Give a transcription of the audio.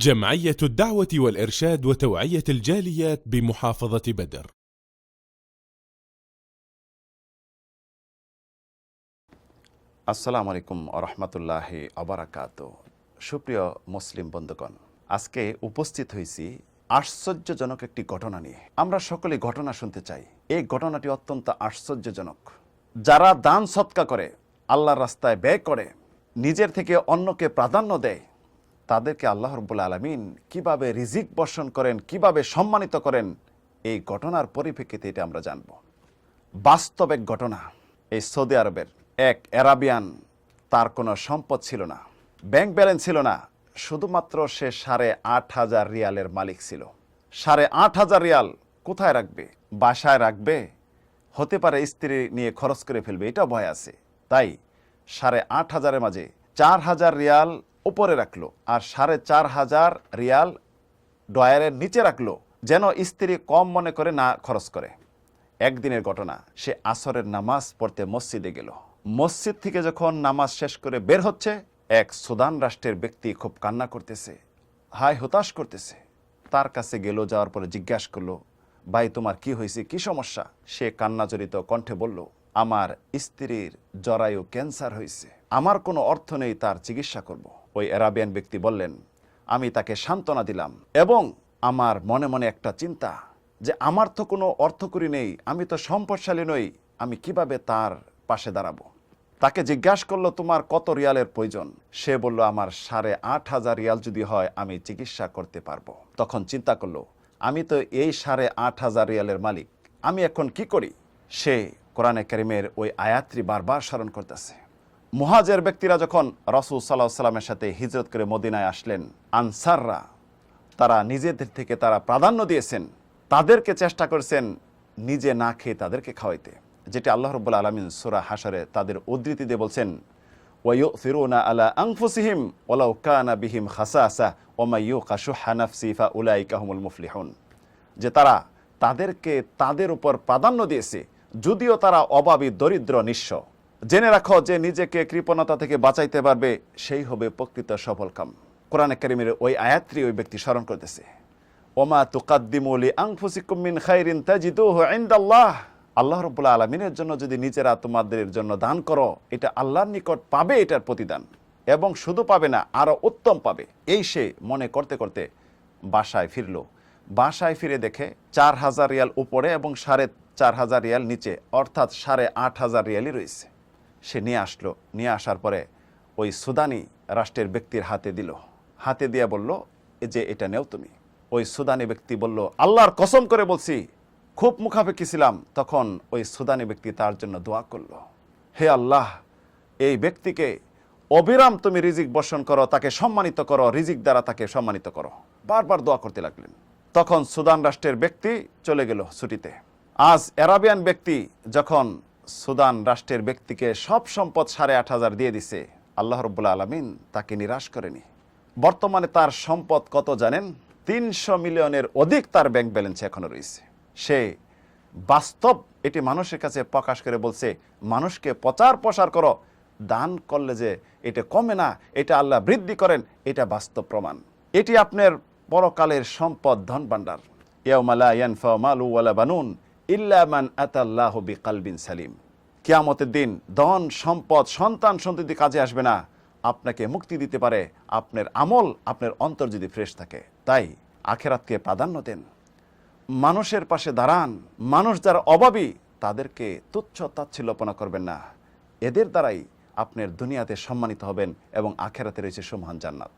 جمعية الدعوة والإرشاد وتوعية الجاليات بمحافظة بدر. আসসালামু আলাইকুম ওয়া রাহমাতুল্লাহি ওয়া বারাকাতুহু। সুপ্রিয় মুসলিম বন্ধুগণ, আজকে উপস্থিত হয়েছি আশ্চর্যজনক একটি ঘটনা নিয়ে। আমরা সকলে ঘটনা শুনতে চাই। এই ঘটনাটি অত্যন্ত আশ্চর্যজনক। যারা দান সদকা করে, আল্লাহর রাস্তায় ব্যয় করে, নিজের থেকে অন্যকে প্রাধান্য দেয়, তাদেরকে আল্লাহ রাব্বুল আলামিন কিভাবে রিজিক বর্ষণ করেন, কিভাবে সম্মানিত করেন, এই ঘটনার পরিপ্রেক্ষিতে এটা আমরা জানব। বাস্তব এক ঘটনা। এই সৌদি আরবের এক আরাবিয়ান, তার কোনো সম্পদ ছিল না, ব্যাংক ব্যালেন্স ছিল না, শুধুমাত্র সে 8,500 রিয়ালের মালিক ছিল। 8,500 রিয়াল কোথায় রাখবে? বাসায় রাখবে? হতে পারে স্ত্রী নিয়ে খরচ করে ফেলবে, এটা ভয় আছে। তাই 8,500-এর মাঝে 4,000 রিয়াল উপরে রাখলো, আর 4,500 রিয়াল ডয়ারের নিচে রাখলো, যেন স্ত্রী কম মনে করে না খরচ করে। একদিনের ঘটনা, সে আসরের নামাজ পড়তে মসজিদে গেল। মসজিদ থেকে যখন নামাজ শেষ করে বের হচ্ছে, এক সুদান রাষ্ট্রের ব্যক্তি খুব কান্না করতেছে, হায় হতাশ করতেছে। তার কাছে গেল, যাওয়ার পরে জিজ্ঞাসা করলো, ভাই তোমার কি হয়েছে, কি সমস্যা? সে কান্নাজড়িত কণ্ঠে বলল, আমার স্ত্রীর জরায়ু ক্যান্সার হয়েছে, আমার কোনো অর্থ নেই তার চিকিৎসা করব। ওই আরাবিয়ান ব্যক্তি বললেন, আমি তাকে সান্ত্বনা দিলাম, এবং আমার মনে মনে একটা চিন্তা যে আমার তো কোনো অর্থকড়ি নেই, আমি তো সম্পদশালী নই, আমি কিভাবে তার পাশে দাঁড়াবো। তাকে জিজ্ঞাসা করলো, তোমার কত রিয়ালের প্রয়োজন? সে বলল, আমার 8,500 রিয়াল যদি হয় আমি চিকিৎসা করতে পারবো। তখন চিন্তা করলো, আমি তো এই 8,500 রিয়ালের মালিক, আমি এখন কি করি? সে কোরআনে কারিমের ওই আয়াতটি বারবার স্মরণ করতেছে। মুহাজির ব্যক্তিরা যখন রাসূল সাল্লাল্লাহু আলাইহি ওয়াসাল্লামের সাথে হিজরত করে মদিনায় আসলেন, আনসাররা তারা নিজেদের থেকে তারা প্রাধান্য দিয়েছেন, তাদেরকে চেষ্টা করেছেন নিজে না খেয়ে তাদেরকে খাওয়াইতে, যেটা আল্লাহ রাব্বুল আলামিন সূরা হাশরে তাদের উদ্ধৃতি দিয়ে বলছেন, ওয়ায়ুথিরুনা আলা আনফুসিহিম ওয়ালাউ কানা বিহিম খাসাসা ওয়া মান ইউকা শুহা নাফসি ফাউলাইকা হুমুল মুফলিহুন। যে তারা তাদেরকে তাদের উপর প্রাধান্য দিয়েছে, যদিও তারা অভাবী, দরিদ্র, নিঃস্ব। জেনে রাখো যে নিজেকে কৃপণতা থেকে বাঁচাইতে পারবে, সেই হবে প্রকৃত সফলকাম। কোরআনে কারিমের ওই আয়াতটি ওই ব্যক্তি স্মরণ করতেছে, ওমা তুকাদ্দিমু লিআনফুসিকুম মিন খাইরিন তাজিদুহু ইনদাল্লাহ। আল্লাহ রাব্বুল আলামিনের জন্য যদি নিজেরা তোমাদের জন্য দান করো, এটা আল্লাহর নিকট পাবে এটার প্রতিদান, এবং শুধু পাবে না, আরো উত্তম পাবে। এই সে মনে করতে করতে বাসায় ফিরল। বাসায় ফিরে দেখে 4,000 রিয়াল উপরে এবং 4,500 রিয়াল নিচে, অর্থাৎ 8,500 রিয়ালই রয়েছে। সে নিয়ে আসলো। নিয়ে আসার পরে ওই সুদানি রাষ্ট্রের ব্যক্তির হাতে দিল। হাতে দিয়ে বলল, যে এটা নেও তুমি। ওই সুদানি ব্যক্তি বলল, আল্লাহর কসম করে বলছি, খুব মুখাপেক্ষী ছিলাম। তখন ওই সুদানি ব্যক্তি তার জন্য দোয়া করল, হে আল্লাহ, এই ব্যক্তিকে অবিরাম তুমি রিজিক বর্ষণ করো, তাকে সম্মানিত করো, রিজিক দ্বারা তাকে সম্মানিত করো। বারবার দোয়া করতে লাগলেন। তখন সুদান রাষ্ট্রের ব্যক্তি চলে গেল ছুটিতে। আজ আরাবিয়ান ব্যক্তি যখন সুদান রাষ্ট্রের ব্যক্তিকে সব সম্পদ 8,500 দিয়ে দিছে, আল্লাহ রাব্বুল আলামিন তাকে নিরাশ করেনি। বর্তমানে তার সম্পদ কত জানেন? 300 মিলিয়নের অধিক তার ব্যাংক ব্যালেন্স এখনো রয়েছে। সে বাস্তব এটি মানুষের কাছে প্রকাশ করে বলছে, মানুষকে প্রচার প্রসার করো, দান করলে যে এটা কমে না, এটা আল্লাহ বৃদ্ধি করেন, এটা বাস্তব প্রমাণ। এটি আপনার পরকালের সম্পদ, ধন ভাণ্ডার। ইয়াউমা লা ইয়ানফাউ মালু ওয়ালা বানুন ইল্লা মান আতাল্লাহু বিকালবিন সালিম। কিয়ামতের দিন ধন সম্পদ, সন্তান সন্ততি কাজে আসবে না। আপনাকে মুক্তি দিতে পারে আপনার আমল, আপনার অন্তর যদি ফ্রেশ থাকে। তাই আখিরাতকে প্রাধান্য দেন, মানুষের পাশে দাঁড়ান। মানুষ যারা অভাবী, তাদেরকে তুচ্ছ তাচ্ছিল্যপনা করবেন না। এদের দ্বারাই আপনার দুনিয়াতে সম্মানিত হবেন এবং আখিরাতে রয়েছে সুমহান জান্নাত।